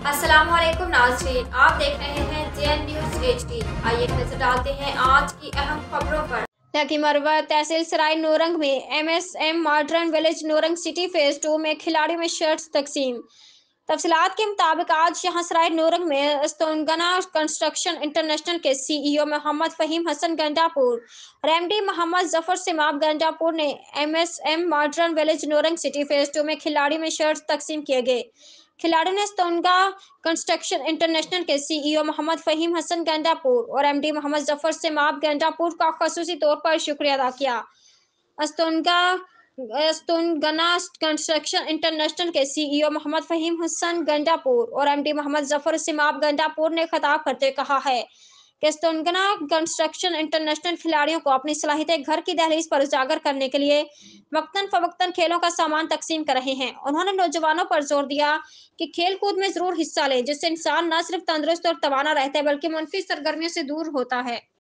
अस्सलाम वालेकुम नाज़रीन, आप देख रहे हैं JN न्यूज़ HD। आइए नजर डालते हैं आज की अहम खबरों पर। लकी मरवा तहसील सराय नूरंग में MSM modern village Naurang city phase 2 में खिलाड़ियों में शर्ट्स तकसीम। तफसीलात के मुताबिक आज यहाँ सराय नूरंग में अस्तोनगना कंस्ट्रक्शन इंटरनेशनल के CEO मोहम्मद फ़हीम हसन गंडापुर और MD मोहम्मद जफर सिमाब गंडापुर ने MSM modern village Naurang city phase 2 में खिलाड़ियों में शर्ट्स तकसीम किए गए। खिलाड़ियों ने अस्तोनगा कंस्ट्रक्शन इंटरनेशनल के CEO मोहम्मद फ़हीम हसन गंडापुर और MD मोहम्मद जफर सिमाब गंडापुर का ख़ुसूसी तौर पर शुक्रिया अदा किया। अस्तोनगना कंस्ट्रक्शन इंटरनेशनल के CEO मोहम्मद फ़हीम हसन गंडापुर और MD मोहम्मद जफर सिमाब गंडापुर ने खिताब करते कहा है कि अस्तोनगना कंस्ट्रक्शन इंटरनेशनल खिलाड़ियों को अपनी सलाहियतें घर की दहलीज पर उजागर करने के लिए वक्तन फवक्तन खेलों का सामान तकसीम कर रहे हैं। उन्होंने नौजवानों पर जोर दिया कि खेल कूद में जरूर हिस्सा लें, जिससे इंसान न सिर्फ तंदुरुस्त और तवाना रहता है बल्कि मनफी सरगर्मियों से दूर होता है।